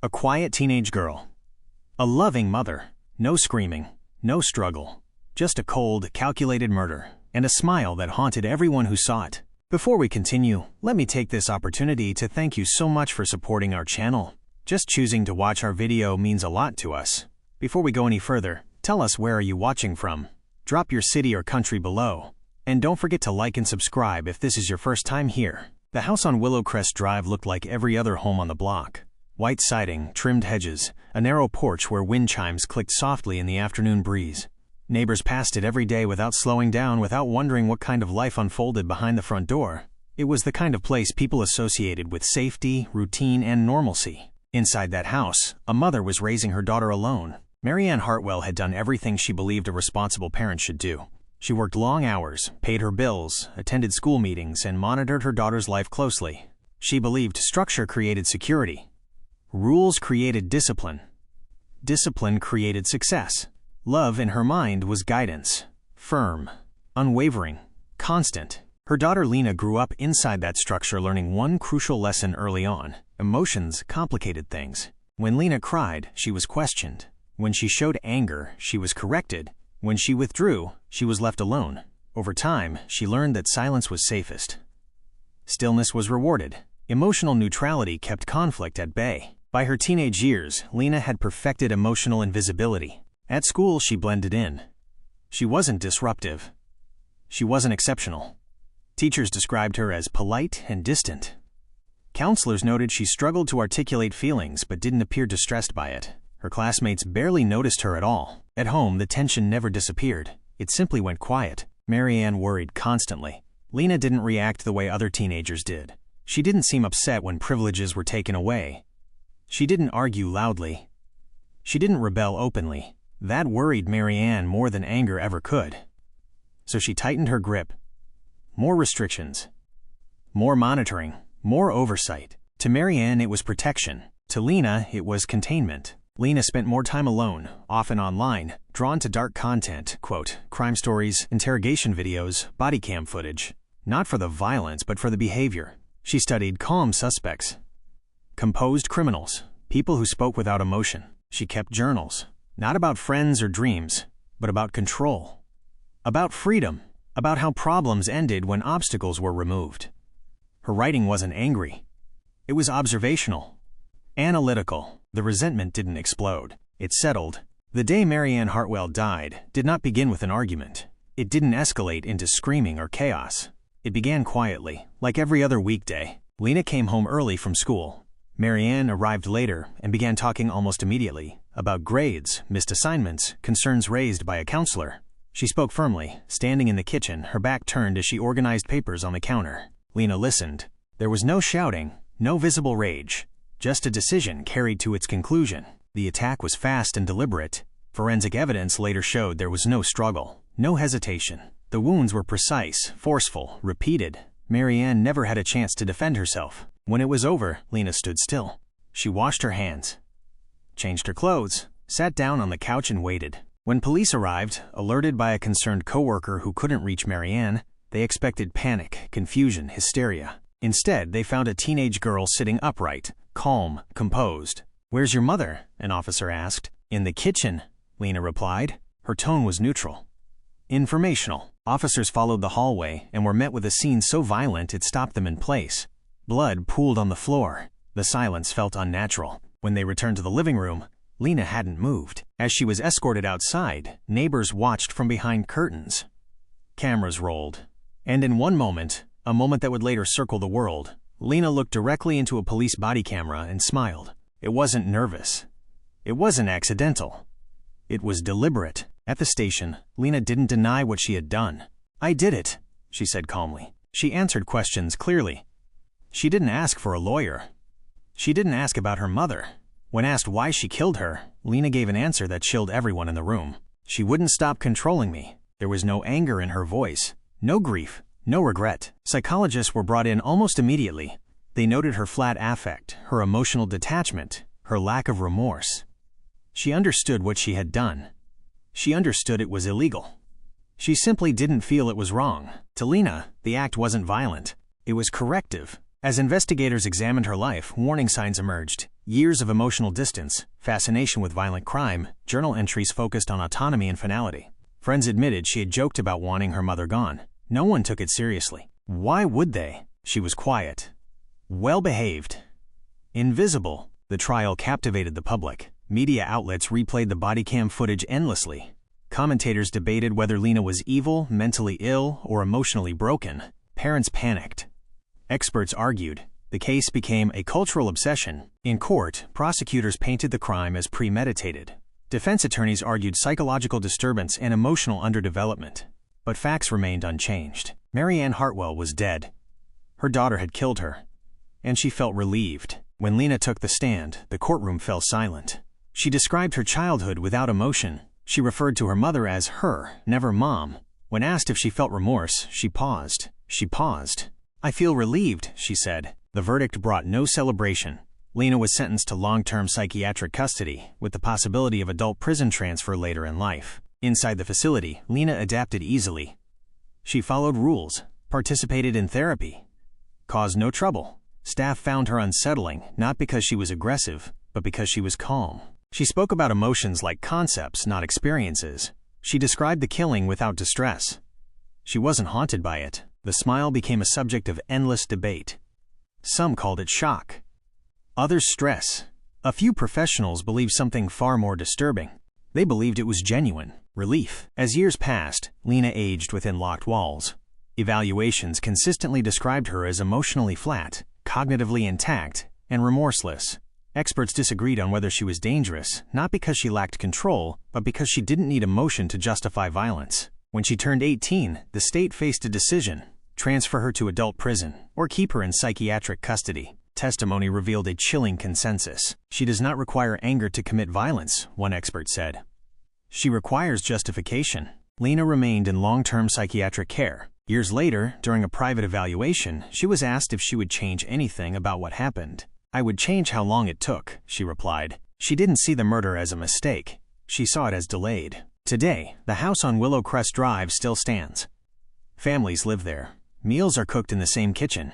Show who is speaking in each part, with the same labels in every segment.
Speaker 1: A quiet teenage girl. A loving mother. No screaming, no struggle. Just a cold, calculated murder, and a smile that haunted everyone who saw it. Before we continue, let me take this opportunity to thank you so much for supporting our channel. Just choosing to watch our video means a lot to us. Before we go any further, tell us where are you watching from. Drop your city or country below. And don't forget to like and subscribe if this is your first time here. The house on Willowcrest Drive looked like every other home on the block. White siding, trimmed hedges, a narrow porch where wind chimes clicked softly in the afternoon breeze. Neighbors passed it every day without slowing down, without wondering what kind of life unfolded behind the front door. It was the kind of place people associated with safety, routine, and normalcy. Inside that house, a mother was raising her daughter alone. Mary Ann Hartwell had done everything she believed a responsible parent should do. She worked long hours, paid her bills, attended school meetings, and monitored her daughter's life closely. She believed structure created security. Rules created discipline. Discipline created success. Love, in her mind, was guidance. Firm, unwavering, constant. Her daughter Lena grew up inside that structure, learning one crucial lesson early on. Emotions complicated things. When Lena cried, she was questioned. When she showed anger, she was corrected. When she withdrew, she was left alone. Over time, she learned that silence was safest. Stillness was rewarded. Emotional neutrality kept conflict at bay. By her teenage years, Lena had perfected emotional invisibility. At school, she blended in. She wasn't disruptive. She wasn't exceptional. Teachers described her as polite and distant. Counselors noted she struggled to articulate feelings but didn't appear distressed by it. Her classmates barely noticed her at all. At home, the tension never disappeared. It simply went quiet. Mary Ann worried constantly. Lena didn't react the way other teenagers did. She didn't seem upset when privileges were taken away. She didn't argue loudly. She didn't rebel openly. That worried Mary Ann more than anger ever could. So she tightened her grip. More restrictions. More monitoring. More oversight. To Mary Ann, it was protection. To Lena, it was containment. Lena spent more time alone, often online, drawn to dark content, quote, crime stories, interrogation videos, body cam footage. Not for the violence, but for the behavior. She studied calm suspects. Composed criminals, people who spoke without emotion. She kept journals, not about friends or dreams, but about control, about freedom, about how problems ended when obstacles were removed. Her writing wasn't angry. It was observational, analytical. The resentment didn't explode. It settled. The day Mary Ann Hartwell died did not begin with an argument. It didn't escalate into screaming or chaos. It began quietly, like every other weekday. Lena came home early from school. Mary Ann arrived later and began talking almost immediately about grades, missed assignments, concerns raised by a counselor. She spoke firmly, standing in the kitchen, her back turned as she organized papers on the counter. Lena listened. There was no shouting, no visible rage, just a decision carried to its conclusion. The attack was fast and deliberate. Forensic evidence later showed there was no struggle, no hesitation. The wounds were precise, forceful, repeated. Mary Ann never had a chance to defend herself. When it was over, Lena stood still. She washed her hands, changed her clothes, sat down on the couch and waited. When police arrived, alerted by a concerned coworker who couldn't reach Mary Ann, they expected panic, confusion, hysteria. Instead, they found a teenage girl sitting upright, calm, composed. "Where's your mother?" an officer asked. "In the kitchen," Lena replied. Her tone was neutral, informational. Officers followed the hallway and were met with a scene so violent it stopped them in place. Blood pooled on the floor. The silence felt unnatural. When they returned to the living room, Lena hadn't moved. As she was escorted outside, neighbors watched from behind curtains. Cameras rolled. And in one moment, a moment that would later circle the world, Lena looked directly into a police body camera and smiled. It wasn't nervous. It wasn't accidental. It was deliberate. At the station, Lena didn't deny what she had done. "I did it," she said calmly. She answered questions clearly. She didn't ask for a lawyer. She didn't ask about her mother. When asked why she killed her, Lena gave an answer that chilled everyone in the room. "She wouldn't stop controlling me." There was no anger in her voice, no grief, no regret. Psychologists were brought in almost immediately. They noted her flat affect, her emotional detachment, her lack of remorse. She understood what she had done. She understood it was illegal. She simply didn't feel it was wrong. To Lena, the act wasn't violent. It was corrective. As investigators examined her life, warning signs emerged. Years of emotional distance, fascination with violent crime, journal entries focused on autonomy and finality. Friends admitted she had joked about wanting her mother gone. No one took it seriously. Why would they? She was quiet, well-behaved, invisible. The trial captivated the public. Media outlets replayed the body cam footage endlessly. Commentators debated whether Lena was evil, mentally ill, or emotionally broken. Parents panicked. Experts argued. The case became a cultural obsession. In court, prosecutors painted the crime as premeditated. Defense attorneys argued psychological disturbance and emotional underdevelopment. But facts remained unchanged. Mary Ann Hartwell was dead. Her daughter had killed her, and she felt relieved. When Lena took the stand, the courtroom fell silent. She described her childhood without emotion. She referred to her mother as her, never mom. When asked if she felt remorse, she paused. "I feel relieved," she said. The verdict brought no celebration. Lena was sentenced to long-term psychiatric custody, with the possibility of adult prison transfer later in life. Inside the facility, Lena adapted easily. She followed rules, participated in therapy, caused no trouble. Staff found her unsettling, not because she was aggressive, but because she was calm. She spoke about emotions like concepts, not experiences. She described the killing without distress. She wasn't haunted by it. The smile became a subject of endless debate. Some called it shock. Others stress. A few professionals believed something far more disturbing. They believed it was genuine, relief. As years passed, Lena aged within locked walls. Evaluations consistently described her as emotionally flat, cognitively intact, and remorseless. Experts disagreed on whether she was dangerous, not because she lacked control, but because she didn't need emotion to justify violence. When she turned 18, the state faced a decision: transfer her to adult prison, or keep her in psychiatric custody. Testimony revealed a chilling consensus. She does not require anger to commit violence, one expert said. She requires justification. Lena remained in long-term psychiatric care. Years later, during a private evaluation, she was asked if she would change anything about what happened. "I would change how long it took," she replied. She didn't see the murder as a mistake. She saw it as delayed. Today, the house on Willow Crest Drive still stands. Families live there. Meals are cooked in the same kitchen.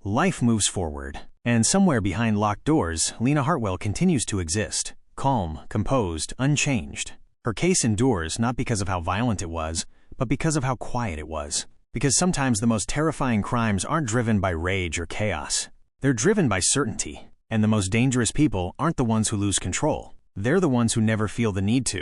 Speaker 1: Life moves forward. And somewhere behind locked doors, Lena Hartwell continues to exist. Calm, composed, unchanged. Her case endures not because of how violent it was, but because of how quiet it was. Because sometimes the most terrifying crimes aren't driven by rage or chaos. They're driven by certainty. And the most dangerous people aren't the ones who lose control. They're the ones who never feel the need to.